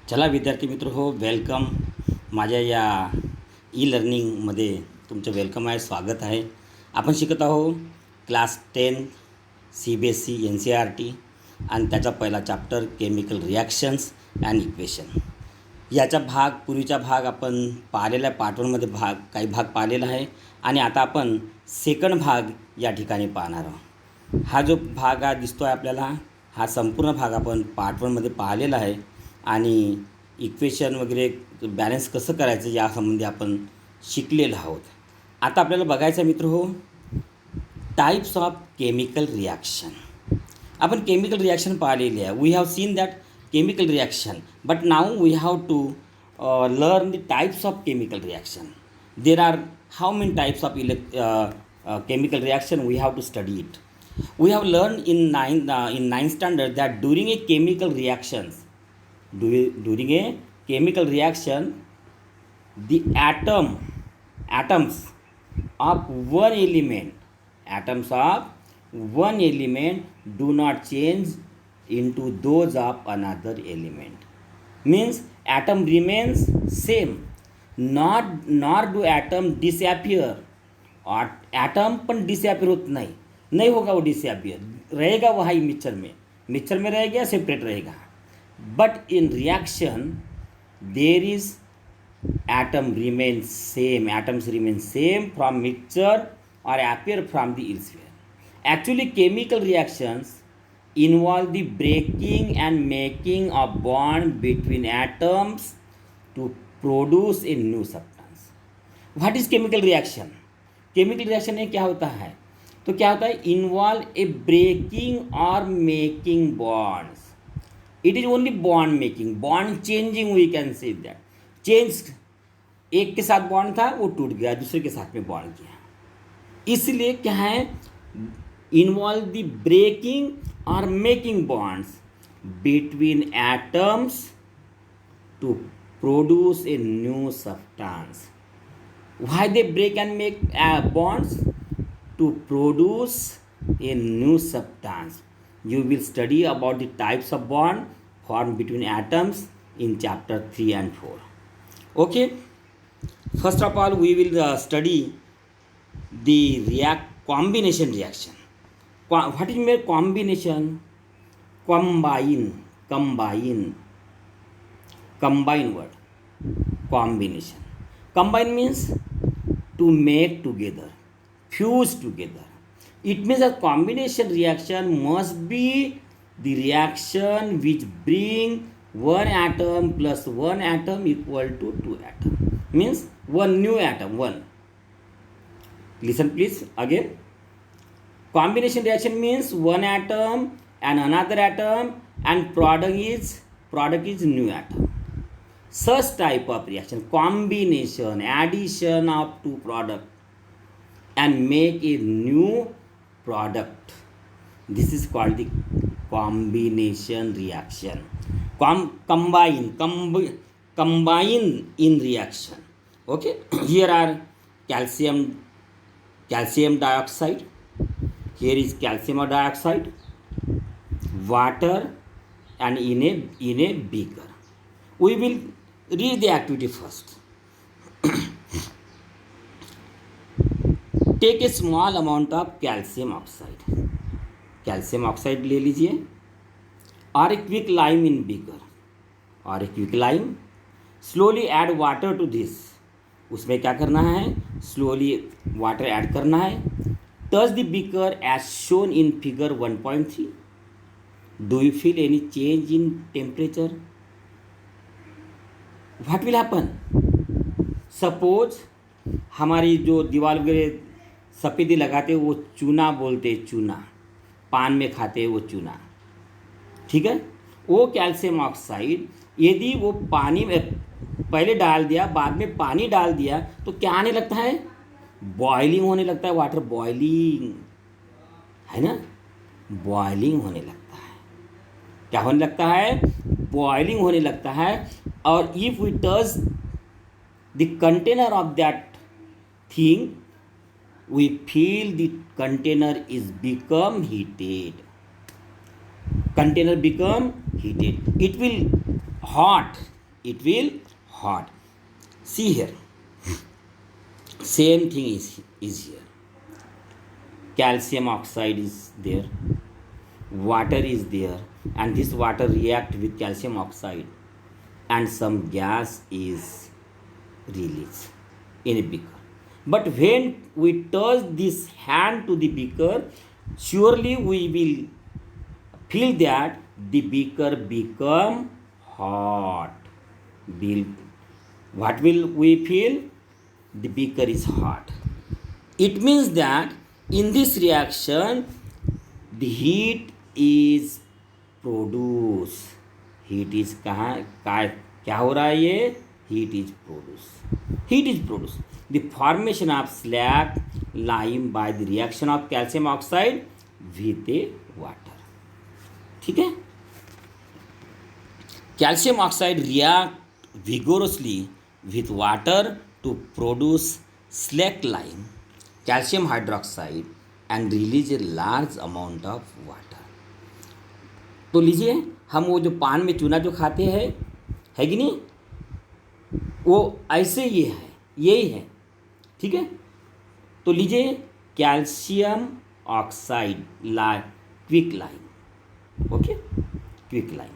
चला विद्यार्थी मित्र हो, वेलकम. माझ्या या ई लर्निंगमध्ये तुमचं वेलकम आहे, स्वागत आहे. आपण शिकत आहो क्लास 10 CBSE NCERT आणि त्याचा पहिला chapter chemical reactions and equation. याचा पूर्वीचा भाग आपण पाहिलेला आहे, पार्ट 1मध्ये काही भाग पाहिलेला आहे आणि आता आपण सेकंड भाग या ठिकाणी पाहणार आहोत. हा जो भाग दिसतो आहे आपल्याला, हा संपूर्ण भाग आपण पार्ट 1मध्ये पाहिलेला आहे आणि इक्वेशन वगैरे बॅलन्स कसं करायचं यासंबंधी आपण शिकलेलो आहोत. आता आपल्याला बघायचं मित्र हो, टाईप्स ऑफ केमिकल रिॲक्शन. आपण केमिकल रिॲक्शन पाहिलेली आहे. We have seen that chemical reaction, but now we have to learn the types of chemical reaction. There are how many types of chemical reaction we have to study it. We have learned in ninth standard that during a chemical reaction the atoms of one element do not change into those of another element. Means atom remains same, nor do atom disappear. और atom पण disappear होत नहीं होगा, वो disappear रहेगा वही mixture में रहेगा, सेपरेट रहेगा. But in reaction there is atoms remain same from mixture और appear from the elsewhere. Actually chemical reactions involve the breaking and making of bond between atoms to produce a new substance. What is chemical reaction? Chemical reaction में क्या होता है, तो क्या होता है, involve a breaking और making bonds. It is only bond making, bond changing, we can say that change. एक के साथ बॉन्ड था, वो टूट गया, दूसरे के साथ में बॉन्ड किया. इसलिए क्या है, इन्वॉल्व द ब्रेकिंग और making bonds between atoms to produce a new substance. Why they break and make bonds? To produce a new substance. You will study about the types of bond formed between atoms in chapter 3 and 4. Okay, first of all we will study the combination reaction. What is mean combination? Combine word, combination. Combine means to make together, fuse together. It means a combination reaction must be the reaction which bring one atom plus one atom equal to two atom. Means one new atom, one. Listen please again. Combination reaction means one atom and another atom and product is new atom. Such type of reaction, combination, addition of two products and make a new product. This is called the combination reaction. Combine in reaction. Okay, here are calcium dioxide. Here is calcium dioxide, water, and in a beaker. We will read the activity first. Take a small amount of calcium oxide ले लीजिए और एक quick lime इन beaker और एक quick lime. Slowly add water to this. उसमें क्या करना है, स्लोली वाटर ऐड करना है. Touch the beaker as shown in figure 1.3. Do you feel any change in temperature? What will happen? Suppose हमारी जो दीवार वगैरह सफ़ेदी लगाते वो चूना बोलते, चूना पान में खाते वो चूना, ठीक है. वो कैल्शियम ऑक्साइड यदि वो पानी में पहले डाल दिया, बाद में पानी डाल दिया, तो क्या आने लगता है, बॉइलिंग होने लगता है. वाटर बॉइलिंग है ना, बॉइलिंग होने लगता है. क्या होने लगता है, बॉइलिंग होने लगता है. और if we touch the container of that thing, we feel the container is become heated. It will hot. it will hot. See here, same thing is here. Calcium oxide is there, water is there, and this water react with calcium oxide, and some gas is released in a beaker. But when we touch this hand to the beaker, surely we will feel that the beaker become hot. What will we feel? The beaker is hot. It means that in this reaction the heat is produced. Heat is कहाँ क्या हो रहा है? ये heat is produce the formation of slaked lime by the reaction of calcium oxide with a water. ठीक है, calcium oxide react vigorously with water to produce slaked lime calcium hydroxide and release a large amount of water. तो लीजिए, हम वो जो पान में चूना जो खाते हैं, है कि नहीं, वो ऐसे ये है, यही है. ठीक है, तो लीजिए calcium oxide quick lime. Okay, quick lime.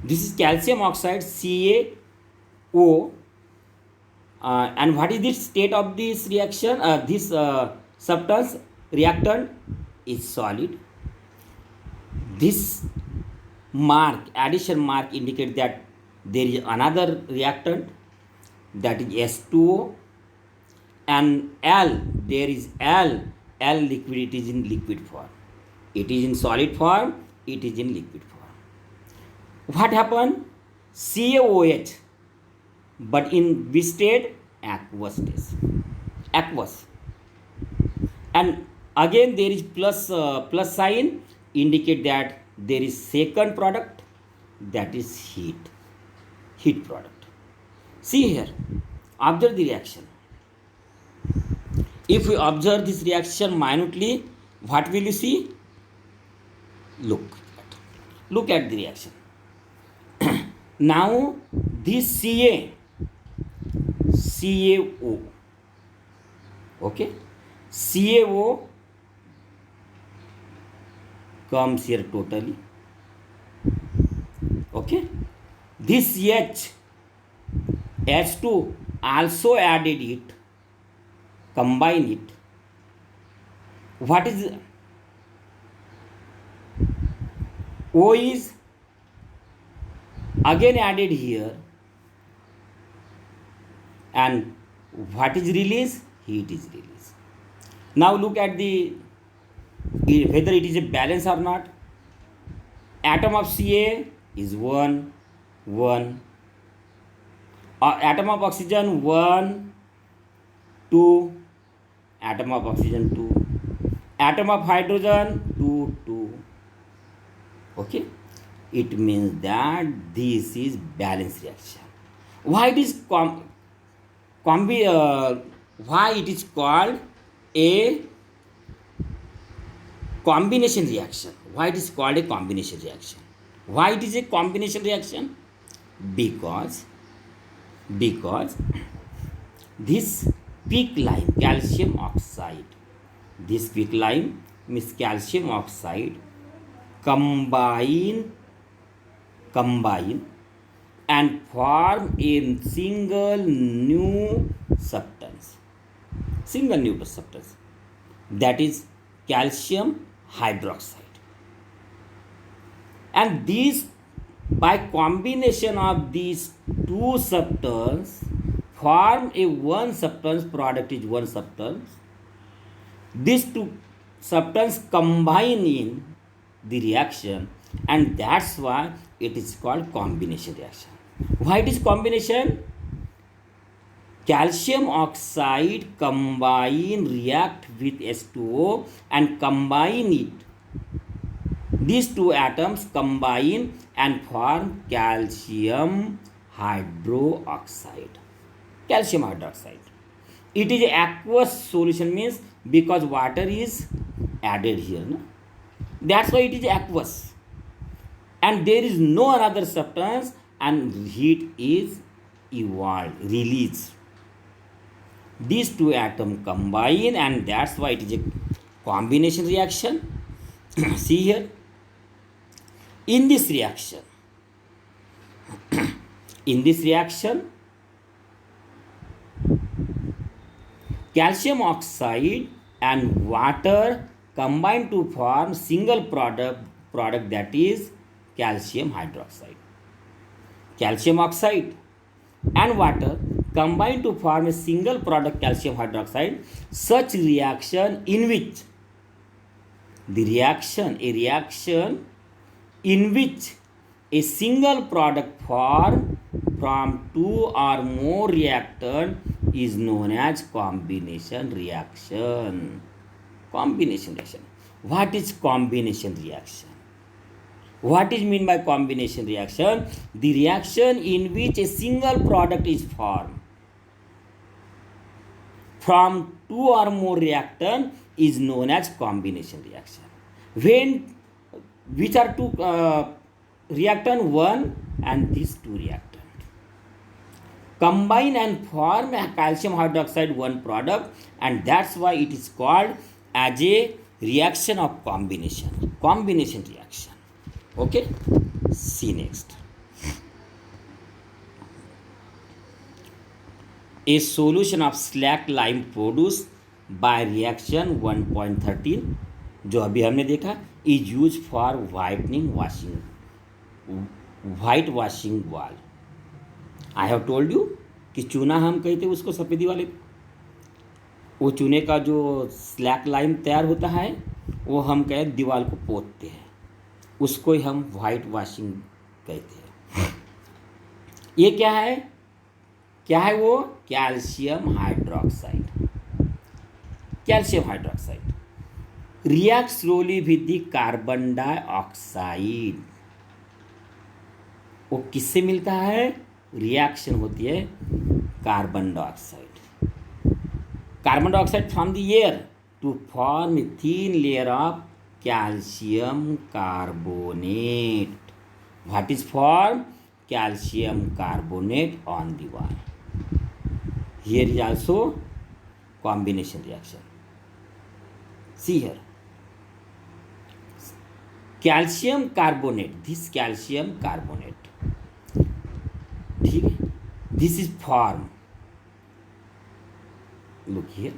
This is calcium oxide CaO. And what is the state of this reaction? This substance reactant is solid. This mark, addition mark, indicate that there is another reactant, that is H2O, and L, there is L liquid, it is in liquid form. It is in solid form, it is in liquid form. What happened? CaOH, but in which state? Aqueous state. Aqueous. And again there is plus sign, indicate that there is second product, that is heat product. See here, observe the reaction. If we observe this reaction minutely, what will you see? Look at the reaction. Now this CaO, okay, CaO comes here totally. Okay, this H2 also added it, combine it. What is O is again added here, and what is released? Heat is released. Now look at the whether it is a balance or not. Atom of Ca is 1, 1. Atom of oxygen 1, 2. Atom of oxygen 2. Atom of hydrogen 2, 2. Okay, it means that this is balanced reaction. Why it is why it is called a combination reaction? Why it is called a combination reaction? Why it is a combination reaction? Because this quick lime calcium oxide, this quick lime means calcium oxide combine and form a single new substance, that is calcium hydroxide. And these, by combination of these two substances, form a one substance, product is one substance. These two substances combine in the reaction, and that's why it is called combination reaction. Why it is combination? Calcium oxide react with H2O and combine it. These two atoms combine and form calcium hydroxide. Calcium hydroxide. It is aqueous solution, means because water is added here. No? That's why it is aqueous. And there is no another substance and heat is evolved, released. These two atoms combine, and that's why it is a combination reaction. See here, in this reaction, in this reaction, calcium oxide and water combine to form single product that is calcium hydroxide. Calcium oxide and water combine to form a single product calcium hydroxide. Such reaction in which a reaction in which a single product formed from two or more reactants is known as combination reaction. Combination reaction. What is combination reaction? What is mean by combination reaction? The reaction in which a single product is formed from two or more reactants is known as combination reaction. When which are two reactant, one and these two reactants combine and form a calcium hydroxide one product, and that's why it is called as a reaction of combination reaction. Okay, see next. A solution of slack lime produced by reaction 1.13 जो अभी हमने देखा is used for whitening white washing wall. I have told you कि चूना हम कहते हैं उसको सफ़ेदी वाले, वो चूने का जो स्लैक लाइम तैयार होता है वो हम कहें दीवार को पोतते हैं, उसको ही हम वाइट वॉशिंग कहते हैं. ये क्या है वो calcium hydroxide. Calcium hydroxide react slowly with the carbon dioxide. वो किससे मिलता है? रिएक्शन होती है carbon dioxide. Carbon dioxide from the air to form a thin layer of calcium carbonate. What is formed? Calcium carbonate on the wall. Here is also combination reaction. See here, calcium carbonate, this calcium carbonate, ठीक है, this is formed. Look here,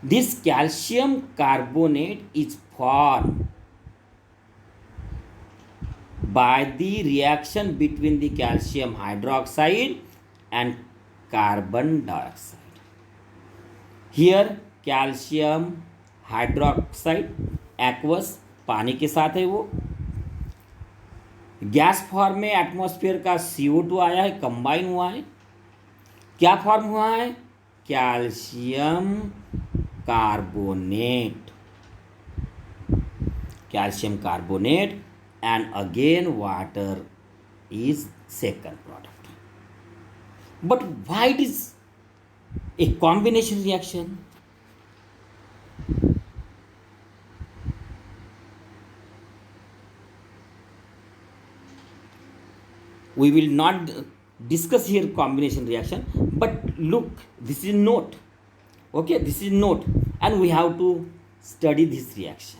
this calcium carbonate is formed by the reaction between the calcium hydroxide and carbon dioxide. Here calcium hydroxide aqueous पानी के साथ है, वो gas form में atmosphere का CO2 आया है, कंबाइन हुआ है, क्या फॉर्म हुआ है? Calcium carbonate, calcium carbonate, and again water is second product. But why it is a combination reaction? We will not discuss here combination reaction, but look, this is note. Okay, this is note, and we have to study this reaction.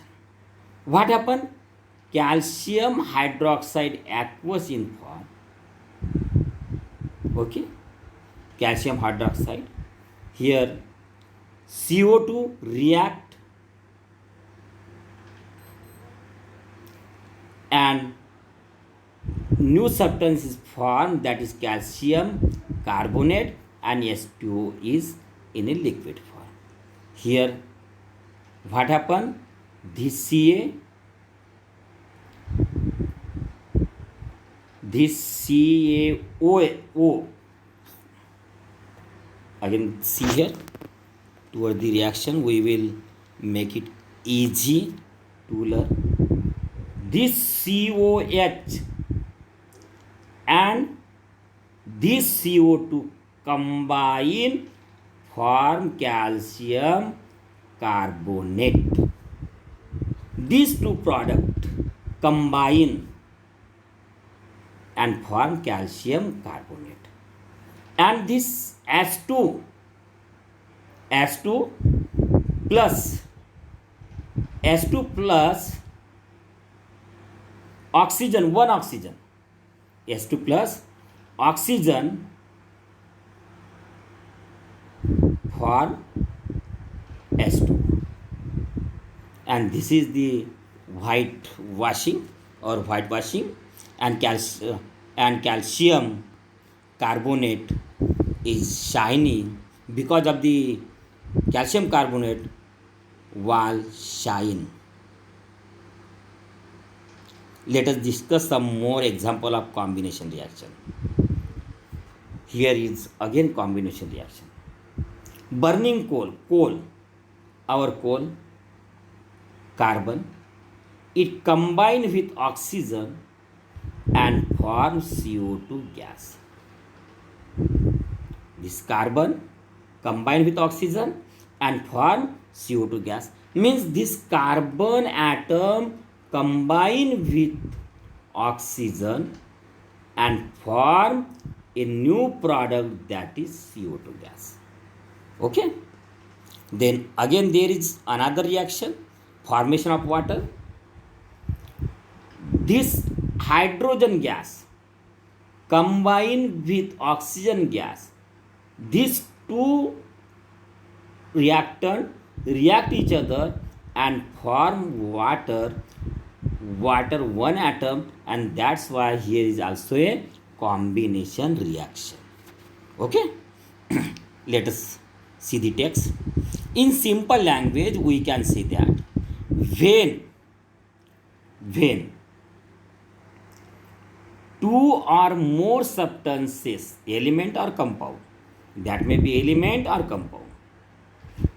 What happened? Calcium hydroxide aqueous in form. Okay, calcium hydroxide. Here CO2 react and new substance is formed, that is calcium carbonate, and H2O is in a liquid form. Here what happened? This CaO, again see here, toward the reaction we will make it easy to learn. This COH and this CO2 combine form calcium carbonate. These two products combine and form calcium carbonate. And this H2 plus H2 plus oxygen, one oxygen, H2 plus oxygen form H2, and this is the whitewashing or whitewashing, and calcium carbonate is shiny because of the calcium carbonate wall shine. Let us discuss some more example of combination reaction. Here is again combination reaction. Burning our coal, carbon, it combine with oxygen and forms CO2 gas. This carbon combine with oxygen and form CO2 gas, means this carbon atom combine with oxygen and form a new product, that is CO2 gas. Okay, then again there is another reaction, formation of water. This hydrogen gas combine with oxygen gas, these two reactant react each other and form water one atom, and that's why here is also a combination reaction. Okay. Let us see the text. In simple language we can say that when two or more substances, element or compound, that may be element or compound,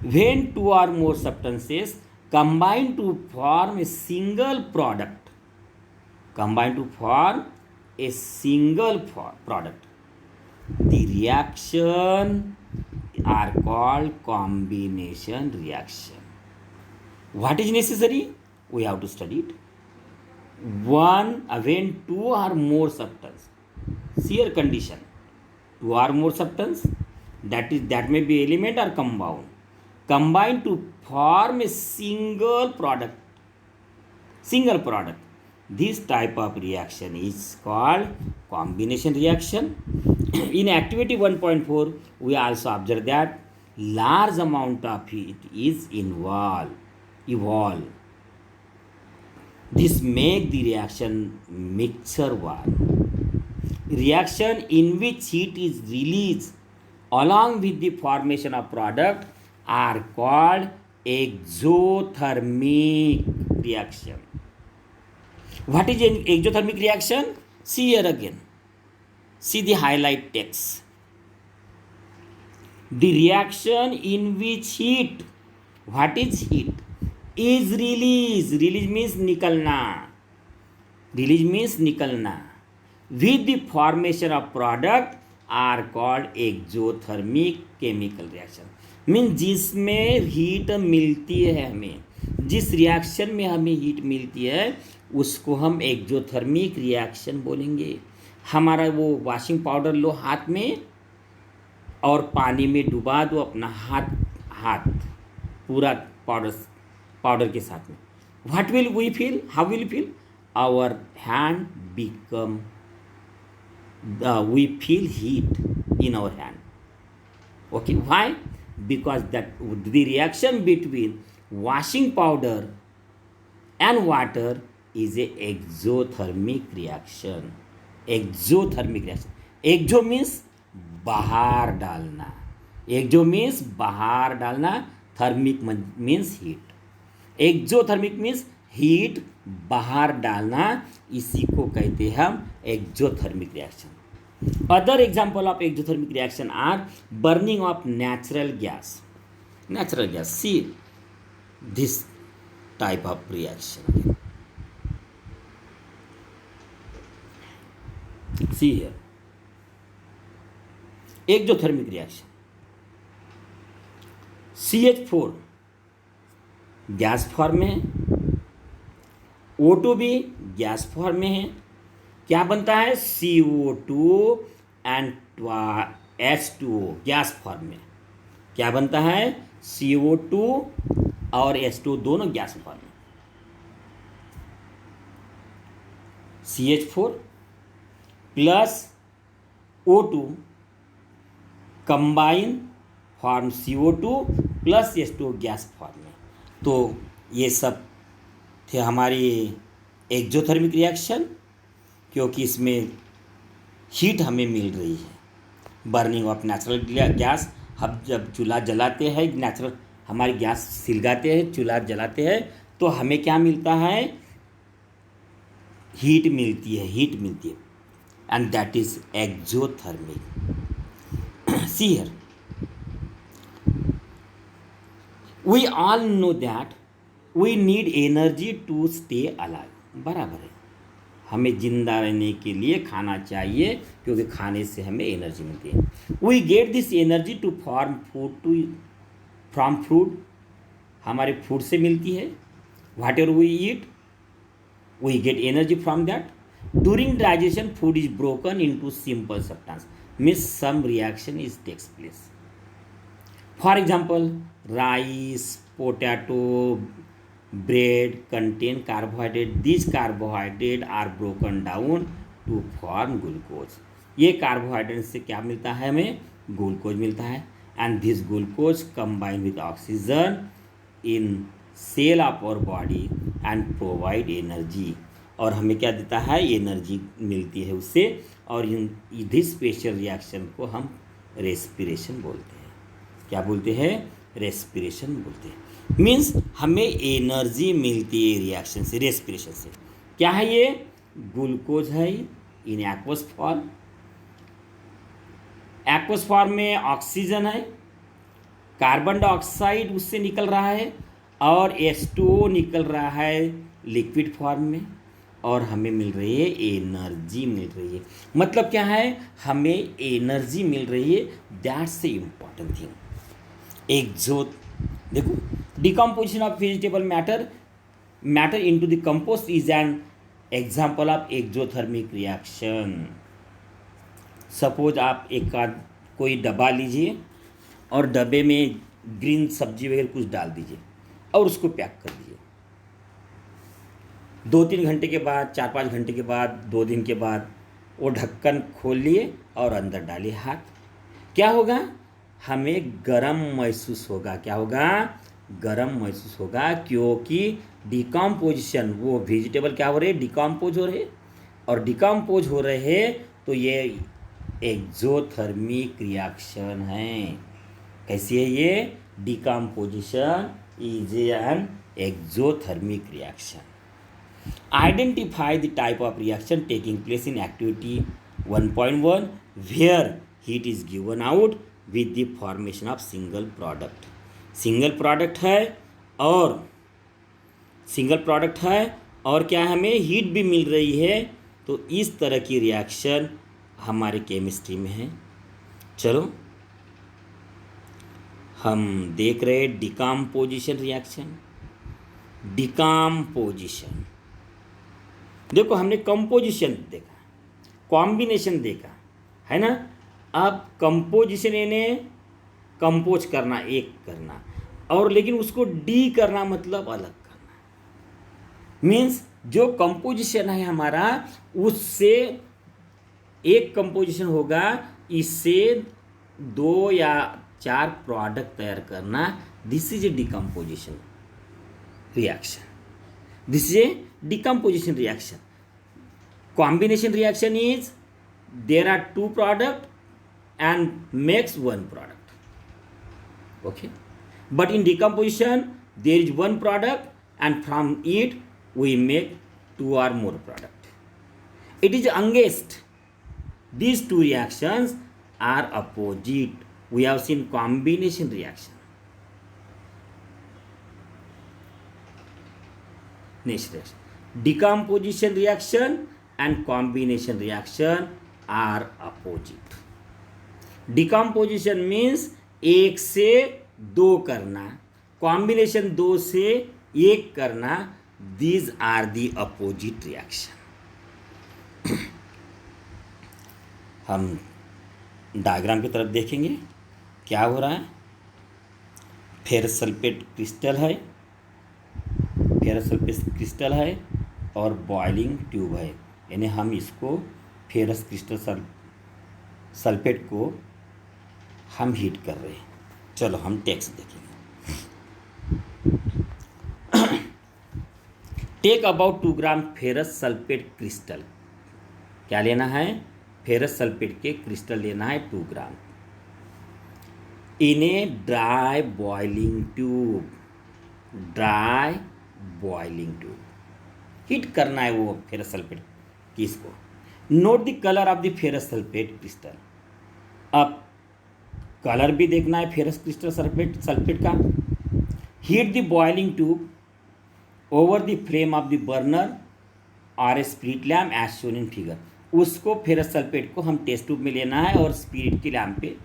when two or more substances combine to form a single product, the reaction are called combination reaction. What is necessary? We have to study it. When two or more substance, here condition, two or more substance, that may be element or compound, combine to form a single product. This type of reaction is called combination reaction. In activity 1.4 we also observe that large amount of heat is evolve. This make the reaction mixture one. Reaction in which heat is released along with the formation of product are called exothermic reaction. What is an exothermic reaction? See here again. See the highlight text. The reaction in which heat, what is heat, is released. Release means nikalna. With the formation of product are called exothermic chemical reaction. Mean जिसमें heat मिलती है हमें, जिस reaction में हमें heat मिलती है उसको हम एक्जोथर्मिक रिएक्शन बोलेंगे. हमारा वो वॉशिंग पाउडर लो हाथ में और पानी में डुबा दो अपना हाथ पूरा पाउडर के साथ में. What will we feel? How will feel? Our hand become, we feel heat in our hand. Okay, why? Because that the reaction between washing powder and water is a exothermic reaction. Exo means बाहर डालना. Thermic means heat. Exothermic means heat बाहर डालना, इसी को कहते हैं हम exothermic reaction. Other example of exothermic reaction are burning of natural gas. See this type of reaction. See here exothermic reaction. CH4 gas form में है, O2 भी गैस फॉर्म में है, क्या बनता है, CO2 and H2O gas form में। क्या बनता है, CO2 और H2O दोनों गैस फॉर्म में। CH4 plus O2 combine form CO2 plus H2O gas form में। तो ये सब थे हमारी एक्जोथर्मिक रिएक्शन, क्योंकि इसमें हीट हमें मिल रही है, बर्निंग ऑफ नेचुरल गैस। हम जब चूल्हा जलाते हैं, नेचुरल हमारी गैस सिलगाते हैं, चूल्हा जलाते हैं, तो हमें क्या मिलता है, हीट मिलती है, and that is exothermic. See here, we all know that we need energy to stay alive. बराबर है, हमें जिंदा रहने के लिए खाना चाहिए, क्योंकि खाने से हमें एनर्जी मिलती है। We get this energy to form food from food, हमारे फूड से मिलती है। Whatever we eat we get energy from that. During digestion food is broken into simple substance, means some reaction is takes place. For example, rice, potato, bread contain carbohydrate. These carbohydrate are broken down to form glucose. ये carbohydrate से क्या मिलता है, हमें glucose मिलता है, and this glucose combine with oxygen in cell of our body and provide energy. और हमें क्या देता है, एनर्जी मिलती है उससे। और इन दिस स्पेशल रिएक्शन को हम रेस्पिरेशन बोलते हैं। क्या बोलते हैं, रेस्पिरेशन बोलते हैं। मीन्स हमें एनर्जी मिलती है रिएक्शन से, रेस्पिरेशन से। क्या है ये, ग्लूकोज है in aqueous form. Aqueous form में ऑक्सीजन है, कार्बन डाइऑक्साइड उससे निकल रहा है, और H2O निकल रहा है लिक्विड फॉर्म में, और हमें मिल रही है एनर्जी मिल रही है। मतलब क्या है, हमें एनर्जी मिल रही है, दैट्स द इम्पॉर्टेंट थिंग। एक्सो देखो, decomposition of vegetable matter into the compost is an example of exothermic reaction. Suppose आप कोई डब्बा लीजिए, और डब्बे में ग्रीन सब्जी वगैरह कुछ डाल दीजिए, और उसको पैक कर दीजिए। 2-3 घंटे के बाद, 4-5 घंटे के बाद, 2 दिन के बाद वो ढक्कन खोल लिए और अंदर डालिए हाथ। क्या होगा, हमें गरम महसूस होगा। क्या होगा, गरम महसूस होगा, क्योंकि डिकम्पोजिशन, वो वेजिटेबल क्या हो रहे हैं, डिकम्पोज हो रहे, और डिकम्पोज हो रहे हैं, तो ये एक्जोथर्मिक रिएक्शन है। कैसी है ये, decomposition is an exothermic reaction. Identify the type of reaction taking place in activity 1.1 where heat is given out with the formation of single product. Single product है, और क्या हमें हीट भी मिल रही है। तो इस तरह की रिएक्शन हमारे केमिस्ट्री में है। चलो हम देख रहे हैं डिकम्पोजिशन रिएक्शन। डिकम्पोजिशन देखो, हमने कंपोजिशन देखा, कॉम्बिनेशन देखा, है ना। अब कंपोजिशन यानी कंपोज करना, एक करना, और लेकिन उसको डी करना मतलब अलग करना। मीन्स जो कंपोजिशन है हमारा, उससे एक कंपोजिशन होगा, इससे 2 या 4 प्रोडक्ट तैयार करना। This is a decomposition reaction. This is a decomposition reaction. Combination reaction is there are 2 product and makes 1 product. Okay, but in decomposition there is 1 product, and from it we make 2 or more product. It is against these 2 reactions are opposite. We have seen combination reaction. Next reaction, decomposition reaction and combination reaction are opposite. Decomposition means 1 से 2 करना, combination 2 से 1 करना। These are the opposite reaction. हम diagram की तरफ देखेंगे क्या हो रहा है। फेरस सल्फेट क्रिस्टल है, फेरस सल्फेट क्रिस्टल है और बॉइलिंग ट्यूब है, यानी हम इसको फेरस क्रिस्टल सल्फेट को हम हीट कर रहे हैं। चलो हम टेक्स्ट देखेंगे। Take about 2 gram ferrous sulphate crystal. क्या लेना है? फेरस सल्फेट के क्रिस्टल लेना है 2 gram in a dry boiling tube. Dry boiling tube heat करना है वो फेरस सल्फेट किसको। Note the colour of the ferrous sulphate crystal. अब कलर भी देखना है फेरस क्रिस्टल सल्फेट का। Heat the boiling tube over the flame of the burner और spirit lamp as shown in figure. उसको फेरस सल्फेट को हम टेस्ट ट्यूब में लेना है और स्पिरिट की लैम्प पे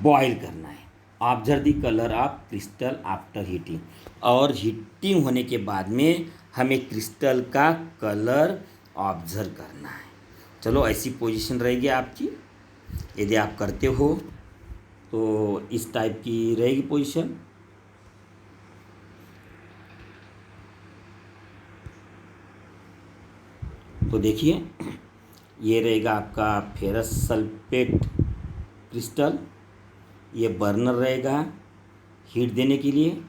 बॉयल करना है। Observe the colour of crystal after heating. और हीटिंग होने के बाद में हमें क्रिस्टल का कलर ऑब्जर्व करना है। चलो ऐसी पोजीशन रहेगी आपकी, यदि आप करते हो तो इस टाइप की रहेगी पोजीशन। तो देखिए ये रहेगा आपका फेरस सल्फेट क्रिस्टल, ये बर्नर रहेगा हीट देने के लिए,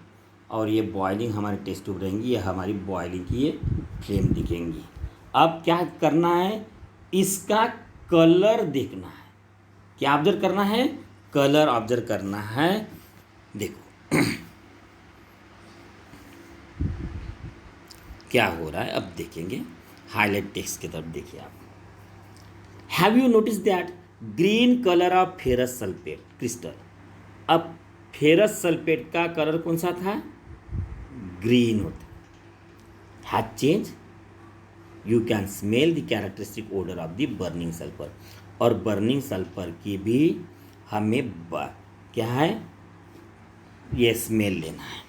और ये बॉइलिंग हमारे टेस्ट ट्यूब रहेंगी, ये हमारी बॉइलिंग की ये फ्लेम दिखेंगी। अब क्या करना है? इसका कलर देखना है। क्या ऑब्जर्व करना है? कलर ऑब्जर्व करना है। देखो क्या हो रहा है अब देखेंगे। हाईलाइट टेक्स्ट की तरफ देखिए आप। Have you notice that green colour of ferrous sulphate crystal. अब फेरस सल्फेट का कलर कौन सा था? ग्रीन होता। Has change. You can smell the characteristic odour of the burning sulphur. और बर्निंग सल्फर की भी हमें क्या है? ये स्मेल लेना है।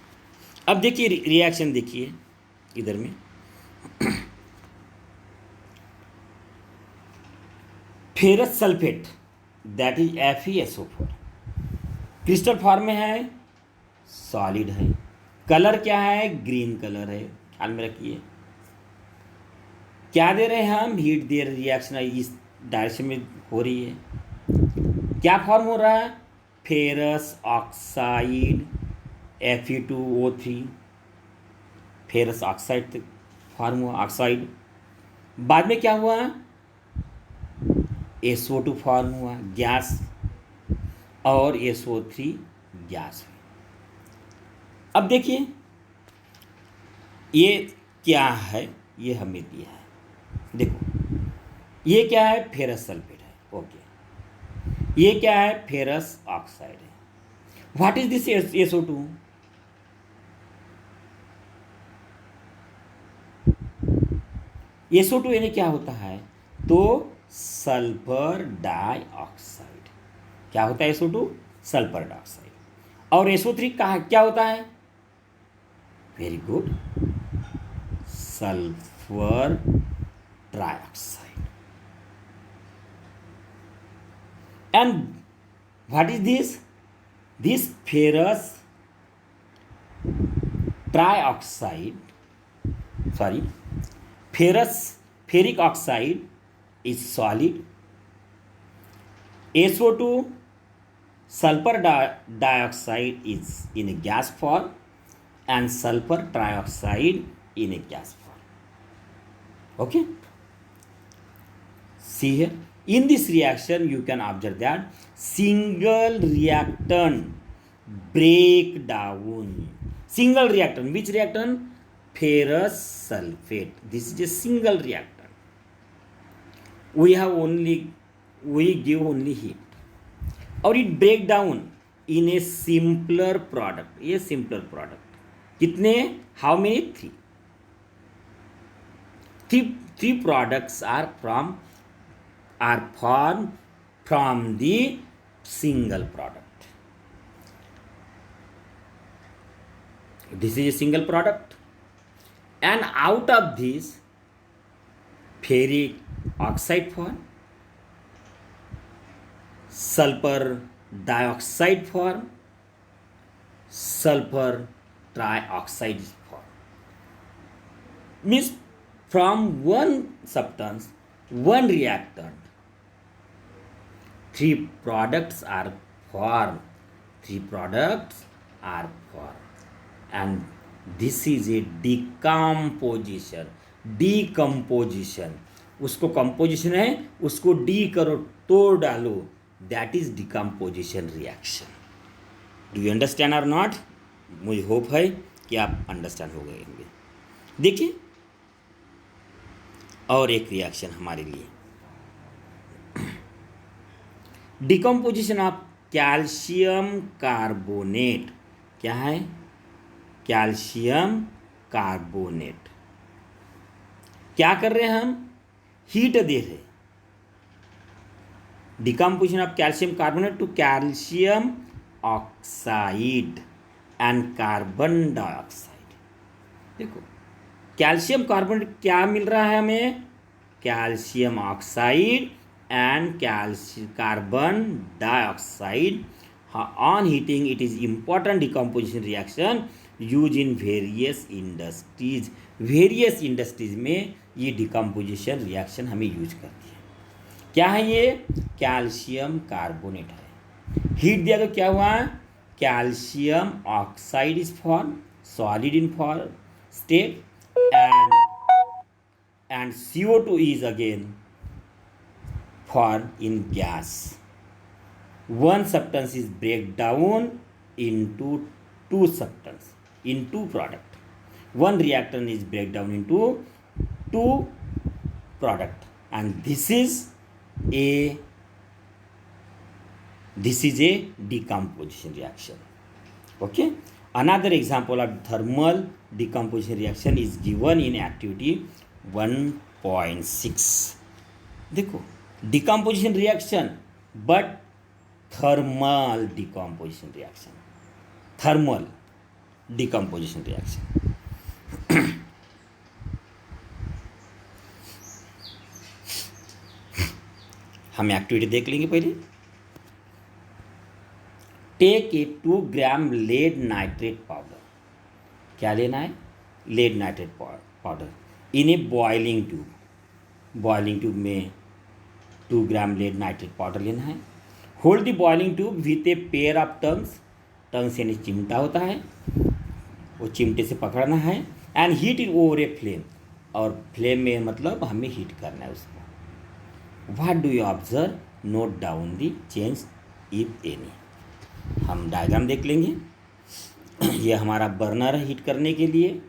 अब देखिए रिएक्शन देखिए इधर में। Ferrous sulphate that is FeSO4 crystal form में है, सॉलिड है। कलर क्या है? ग्रीन कलर है। ख्याल में रखिए क्या दे रहे हैं हम? हीट दे रहे। रिएक्शन इस डायरेक्शन में हो रही है। क्या फॉर्म हो रहा है? Ferrous oxide Fe2O3। Ferrous oxide form हुआ, ऑक्साइड। बाद में क्या हुआ? SO2 फॉर्म हुआ, गैस, और SO3 गैस हुई। अब देखिए ये क्या है? ये हमें दिया है। देखो ये क्या है? फेरस सल्फेट है। ओके, ये क्या है? फेरस ऑक्साइड है। What is this SO2? SO2 यानी क्या होता है? तो सल्फर डाइऑक्साइड। क्या होता है SO2? Sulphur dioxide. और SO3 क्या होता है? Very good, sulphur trioxide. And what is this? This ferrous trioxide, sorry, ferric oxide is solid. SO2 sulfur dioxide is in a gas form and sulfur trioxide in a gas form. Okay, see here in this reaction you can observe that single reactant break down. Single reactant, which reactant? Ferrous sulfate. This is a single reactant. We give only heat, और it break down in a simpler product. ये simpler product कितने? How many? 3. Three products are formed from the single product. This is a single product. And out of this ferric oxide form, sulfur dioxide form, sulfur trioxide form. Means from one substance, one reactant, three products are formed. Three products are formed, and this is a decomposition. Decomposition, उसको composition है, उसको D करो, तोड़ डालो, that is decomposition reaction. Do you understand और not? मुझे hope है कि आप अंडरस्टैंड हो गए होंगे. देखिए और एक रिएक्शन हमारे लिए, डिकम्पोजिशन ऑफ कैल्शियम कार्बोनेट. क्या है? Calcium carbonate. क्या कर रहे हैं हम? हीट दे रहे. Decomposition of calcium carbonate to calcium oxide and carbon dioxide. देखो कैल्शियम कार्बोनेट क्या मिल रहा है हमें? Calcium oxide and carbon dioxide. On heating, it is important decomposition reaction used in various industries. Various industries में ये decomposition reaction हमें use करती है. क्या है ये? कैल्शियम कार्बोनेट है. हीट दिया तो क्या हुआ? Calcium oxide is form, solid in form state, and CO2 is again formed in gas. One substance is break down into two substance, into product. One reactant is break down into two product, and this is a decomposition reaction. Okay. Another example of thermal decomposition reaction is given in activity 1.6. देखो decomposition reaction, but thermal decomposition reaction. Thermal decomposition reaction. हम activity देख लेंगे पहले. Take a 2 gram lead nitrate powder. क्या लेना है? Lead nitrate powder in a boiling tube. Boiling tube में 2 gram lead nitrate powder लेना है. Hold the boiling tube with a pair of tongs. Tongs यानी चिमटा होता है, वो चिमटे से पकड़ना है. And heat it over a flame. और फ्लेम में मतलब हमें हीट करना है उसको. What do you observe? Note down the change if any. हम डायग्राम देख लेंगे. ये हमारा बर्नर है हीट करने के लिए.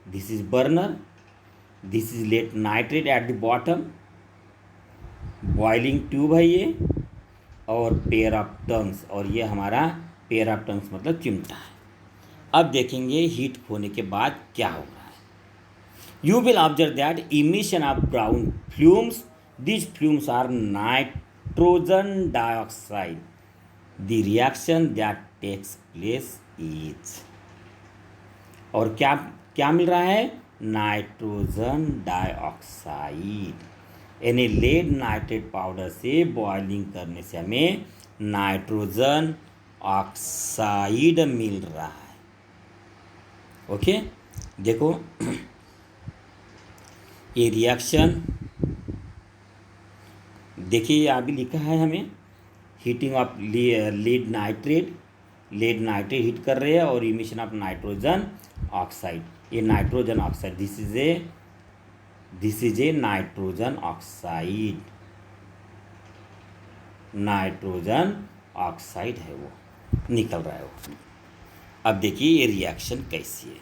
This is burner. This is lead nitrate at the bottom. Boiling tube है ये, और पेयर ऑफ टंग्स, और ये हमारा पेयर ऑफ टंग्स मतलब चिमटा है. अब देखेंगे हीट होने के बाद क्या हो रहा है. You will observe that emission of brown fumes. This fumes are nitrogen dioxide. The reaction that takes place is, और क्या क्या मिल रहा है? Nitrogen dioxide. यानी लेड नाइट्रेट पाउडर से बॉइलिंग करने से हमें नाइट्रोजन ऑक्साइड मिल रहा है. ओके. देखो ये रिएक्शन देखिए, यहाँ भी लिखा है हमें heating of lead nitrate. Lead nitrate heat कर रहे हैं और इमिशन ऑफ नाइट्रोजन ऑक्साइड. ये nitrogen oxide, this is a nitrogen oxide. Nitrogen oxide है, वो निकल रहा है वो. अब देखिए ये रिएक्शन कैसी है.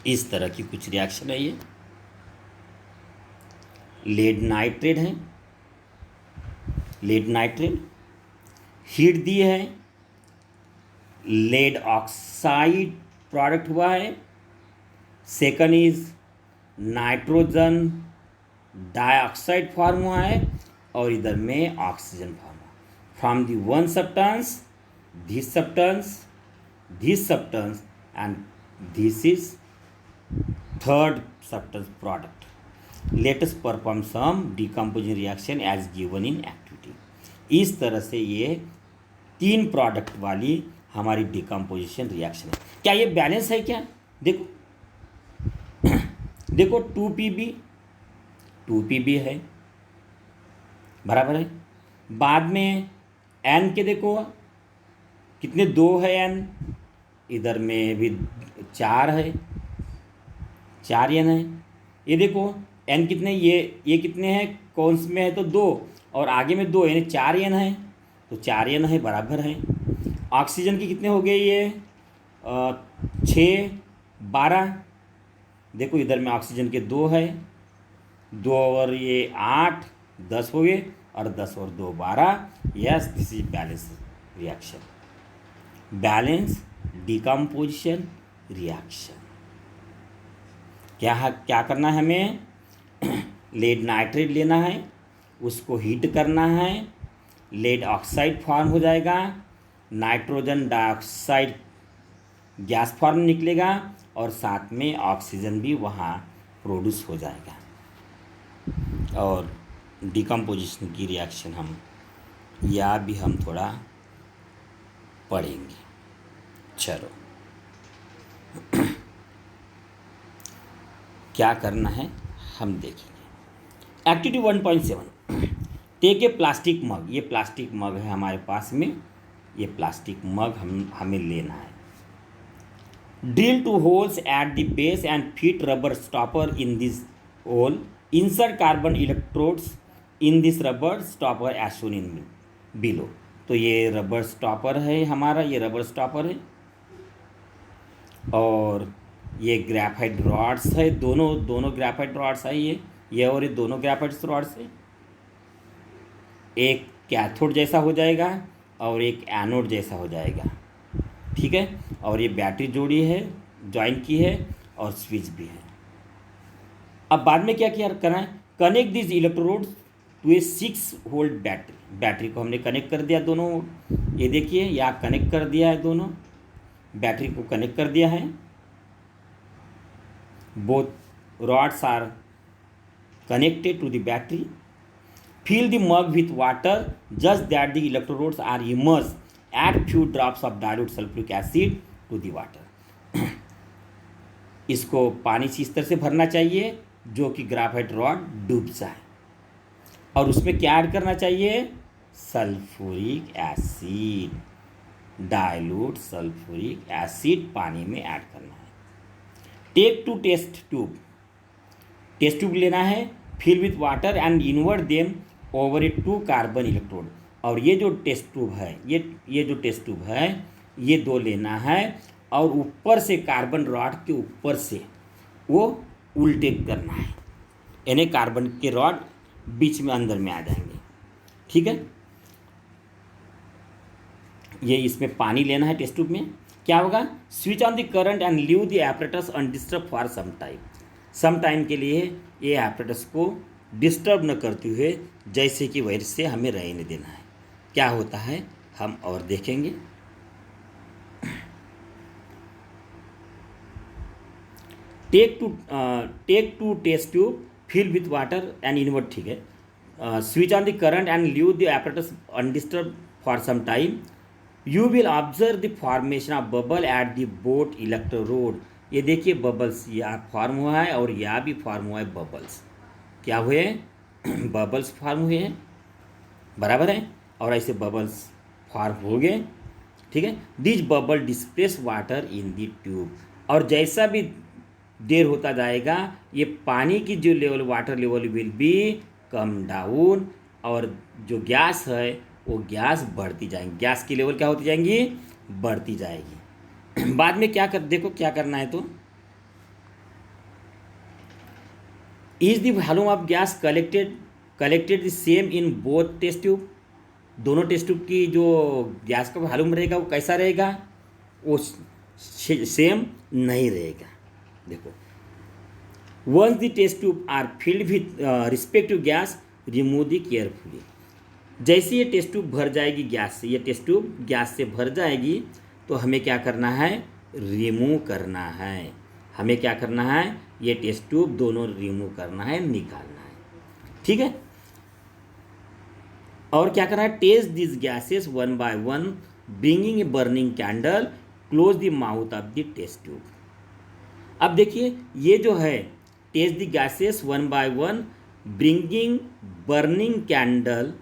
इस तरह की कुछ रिएक्शन है ये. लेड नाइट्रेट है, लेड नाइट्रेट हीट दी है, लेड ऑक्साइड प्रोडक्ट हुआ है. Second is nitrogen dioxide form हुआ है, और इधर में ऑक्सीजन फॉर्म हुआ. From the one substance, this substance and this is third substance product. Let us perform some decomposing reaction as given in activity. इस तरह से ये 3 प्रोडक्ट वाली हमारी डिकम्पोजिशन रिएक्शन है। क्या ये बैलेंस है क्या? देखो देखो 2pb है, बराबर है। बाद में n के देखो कितने, 2 है n, इधर में भी 4 है, 4 n है। ये देखो n कितने, ये कितने हैं, कौन से में है तो 2, और आगे में 2 यानी 4 n है, तो 4 n है, बराबर है। ऑक्सीजन की कितने हो गए ये 6 12, देखो इधर में ऑक्सीजन के 2 है, 2 और ये 8 10 हो गए, और 10 और 2 12। Yes, this is balance reaction, balance decomposition reaction. क्या करना है हमें? लेड नाइट्रेट लेना है, उसको हीट करना है, लेड ऑक्साइड फॉर्म हो जाएगा, नाइट्रोजन डाइऑक्साइड गैस फॉर्म निकलेगा, और साथ में ऑक्सीजन भी वहाँ प्रोड्यूस हो जाएगा, और डिकम्पोजिशन की रिएक्शन हम थोड़ा पढ़ेंगे। चलो क्या करना है हम देखेंगे। एक्टिविटी 1.7, टेक ए प्लास्टिक मग। ये प्लास्टिक मग है हमारे पास में, ये प्लास्टिक मग हमें लेना है। Drill 2 holes at the base and fit rubber stopper in this hole, insert carbon electrodes in this rubber stopper as shown in below. तो ये रबर स्टॉपर है हमारा, ये रबर स्टॉपर है, और ये ग्रेफाइट रॉड्स है, दोनों ग्रेफाइट रॉड्स है, ये और ये दोनों ग्रेफाइट रॉड्स है। एक कैथोड जैसा हो जाएगा और एक एनोड जैसा हो जाएगा, ठीक है। और ये बैटरी जोड़ी है, ज्वाइन की है, और स्विच भी है। अब बाद में क्या करना है? Connect this electrodes to a 6 volt battery. Battery को हमने कनेक्ट कर दिया दोनों, ये देखिए यहाँ कनेक्ट कर दिया है, दोनों बैटरी को कनेक्ट कर दिया है। Both rods are connected to the battery. Fill the mug with water just that the electrodes are immersed. Add few drops of dilute sulfuric acid to the water. इसको पानी से इस तरह से भरना चाहिए जो कि ग्राफाइट रॉड डूब जाए, और उसमें क्या ऐड करना चाहिए? Sulphuric acid, dilute sulphuric acid पानी में ऐड करना है। टेक 2 टेस्ट ट्यूब लेना है, fill with water and invert them over a 2 carbon electrode. और ये जो टेस्ट ट्यूब है, ये जो टेस्ट ट्यूब है, ये 2 लेना है, और ऊपर से कार्बन रॉड के ऊपर से वो उल्टे करना है, यानी कार्बन के रॉड बीच में अंदर में आ जाएंगे, ठीक है। ये इसमें पानी लेना है टेस्ट ट्यूब में। क्या होगा? Switch on the current and leave the apparatus undisturb for some time के लिए ये एपरेटस को डिस्टर्ब न करते हुए जैसे कि वैसे हमें रहने देना है। क्या होता है हम और देखेंगे। Take two test tube, fill with water and invert, ठीक है। Switch on the current and leave the apparatus undisturb for some time. You will observe the formation of bubble at the both electrode. ये देखिए bubbles यहाँ form हुआ है और यहाँ भी फॉर्म हुआ है बबल्स। क्या हुए? बबल्स फॉर्म हुए हैं, बराबर है। और ऐसे बबल्स फॉर्म हो गए, ठीक है। This bubble displace water in the tube. और जैसा भी देर होता जाएगा ये पानी की जो level, water level will be come down, और जो गैस है वो गैस बढ़ती जाएंगी, गैस की लेवल क्या होती जाएंगी? बढ़ती जाएगी। बाद में देखो क्या करना है। तो is the volume of gas collected the same in both test tube. दोनों टेस्ट ट्यूब की जो गैस का वॉल्यूम रहेगा वो कैसा रहेगा? वो सेम नहीं रहेगा। देखो, once the test tube are filled with respective gas, remove the carefully. जैसे ये टेस्ट ट्यूब भर जाएगी गैस से, ये टेस्ट ट्यूब गैस से भर जाएगी तो हमें क्या करना है? रिमूव करना है। हमें क्या करना है, ये टेस्ट ट्यूब दोनों रिमूव करना है, निकालना है, ठीक है। और क्या करना है, test this gases one by one, bringing a burning candle close the mouth of the test tube. अब देखिए ये जो है test the gases one by one, bringing burning candle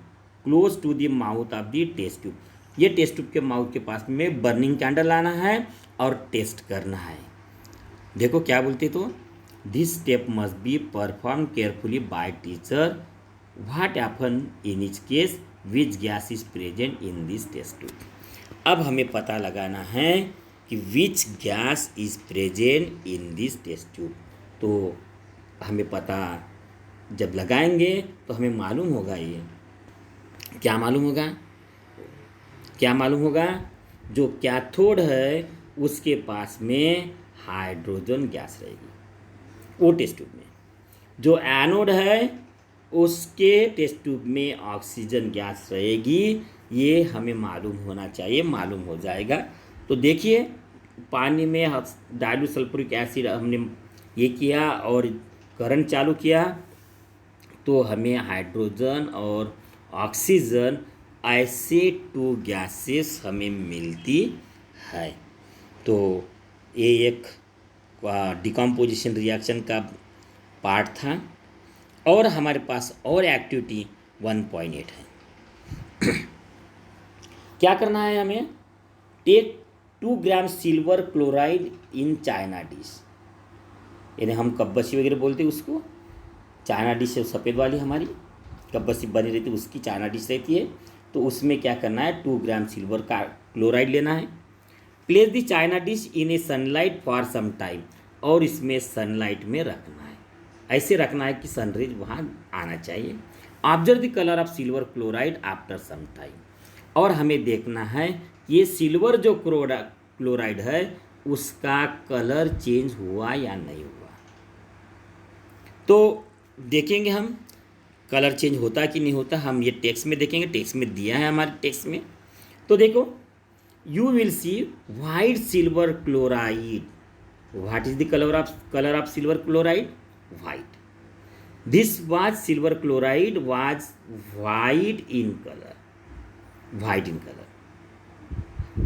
close to the mouth of the test tube. ये test tube के mouth के पास में बर्निंग कैंडल लाना है और टेस्ट करना है। देखो क्या बोलते तो, this step must be perform carefully by teacher, what happen in each case, which gas is present in this test tube. अब हमें पता लगाना है कि which gas is present in this test tube. तो हमें पता जब लगाएंगे तो हमें मालूम होगा, ये क्या मालूम होगा, क्या मालूम होगा, जो कैथोड है उसके पास में हाइड्रोजन गैस रहेगी वो टेस्ट ट्यूब में, जो एनोड है उसके टेस्ट ट्यूब में ऑक्सीजन गैस रहेगी। ये हमें मालूम होना चाहिए, मालूम हो जाएगा। तो देखिए पानी में डाइल्यूट सल्फ्यूरिक एसिड हमने ये किया और करंट चालू किया, तो हमें हाइड्रोजन और ऑक्सीजन ऐसे 2 गैसेस हमें मिलती है। तो ये एक डिकम्पोजिशन रिएक्शन का पार्ट था। और हमारे पास और एक्टिविटी 1.8 है। क्या करना है हमें, take 2 gram silver chloride in china dish, यानी हम कब्बसी वगैरह बोलते हैं उसको, चाइना डिश है सफ़ेद वाली हमारी कब्बसी बनी रहती है, उसकी चाइना डिश रहती है। तो उसमें क्या करना है, 2 ग्राम सिल्वर का क्लोराइड लेना है। Place the china dish in a sunlight for some time, और इसमें सनलाइट में रखना है, ऐसे रखना है कि सनरेज वहाँ आना चाहिए। Observe the colour of silver chloride after some time, और हमें देखना है ये सिल्वर जो क्लोराइड है उसका कलर चेंज हुआ या नहीं हुआ। तो देखेंगे हम कलर चेंज होता कि नहीं होता, हम ये टेक्स्ट में देखेंगे, टेक्स्ट में दिया है हमारे टेक्स्ट में। तो देखो, you will see white silver chloride, what is the colour of silver chloride, white. This was silver chloride was white in color,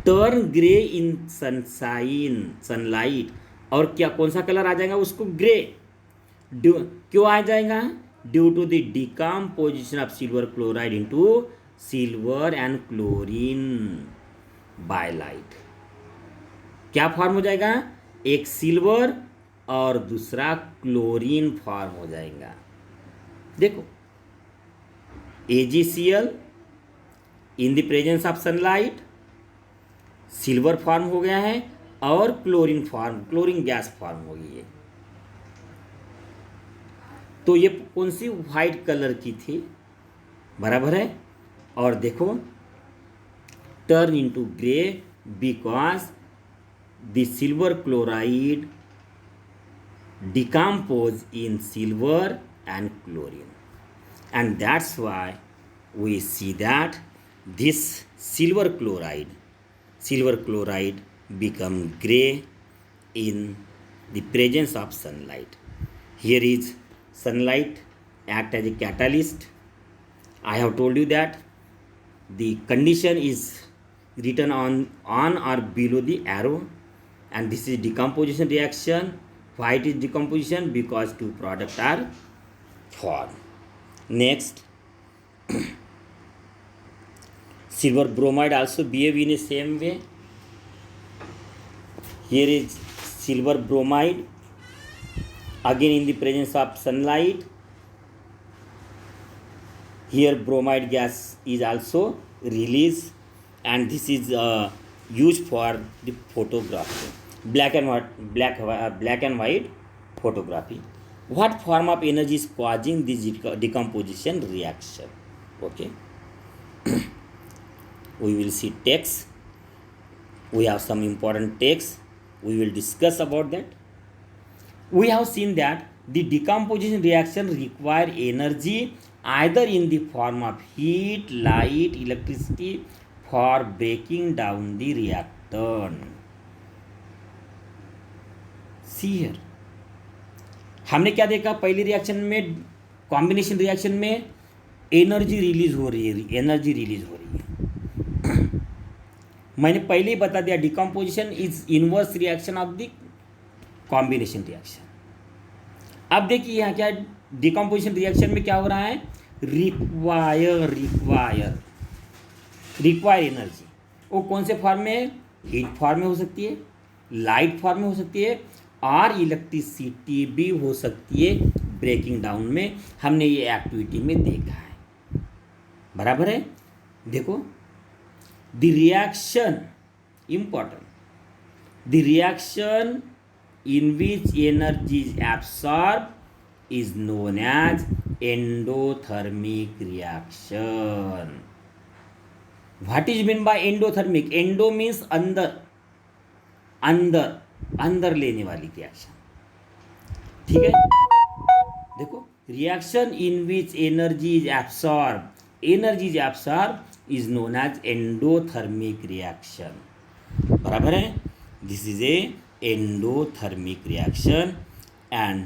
turn gray in sunlight, और क्या कौन सा कलर आ जाएगा उसको, ग्रे। क्यों आ जाएगा, due to the decomposition of silver chloride into silver and chlorine by light. क्या फॉर्म हो जाएगा, एक सिल्वर और दूसरा क्लोरीन फॉर्म हो जाएगा। देखो AgCl in the presence of sunlight silver form हो गया है, और क्लोरीन गैस फॉर्म हो गई है। तो ये कौन सी वाइट कलर की थी, बराबर है। और देखो turn into grey because the silver chloride decompose in silver and chlorine, and that's why we see that this silver chloride become gray in the presence of sunlight. Here is sunlight act as a catalyst. I have told you that the condition is written on or below the arrow, and this is decomposition reaction. Why it is decomposition, because 2 products are formed. Next, silver bromide also behave in the same way. Here is silver bromide, again in the presence of sunlight. Here bromide gas is also released, and this is used for the photography, black and white photography. What form of energy is causing this decomposition reaction? Okay. We will see text. We have some important text. We will discuss about that. We have seen that the decomposition reaction require energy either in the form of heat, light, electricity for breaking down the reactant. See here, हमने क्या देखा पहली reaction में, combination reaction में energy release हो रही है, energy release हो रही है। मैंने पहले ही बता दिया decomposition is inverse reaction of the combination reaction. अब देखिए यहाँ क्या डिकम्पोजिशन रिएक्शन में क्या हो रहा है, रिक्वायर एनर्जी, वो कौन से फॉर्म में, हीट फॉर्म में हो सकती है, लाइट फॉर्म में हो सकती है, और इलेक्ट्रिसिटी भी हो सकती है ब्रेकिंग डाउन में। हमने ये एक्टिविटी में देखा है, बराबर है। देखो the reaction important, the reaction in which energy is absorbed is known as endothermic reaction. What is meant by endothermic? Endo means अंदर, अंदर लेने वाली रिएक्शन, ठीक है। देखो reaction in which energy is absorb is known as endothermic reaction, बराबर है। This is a endothermic reaction and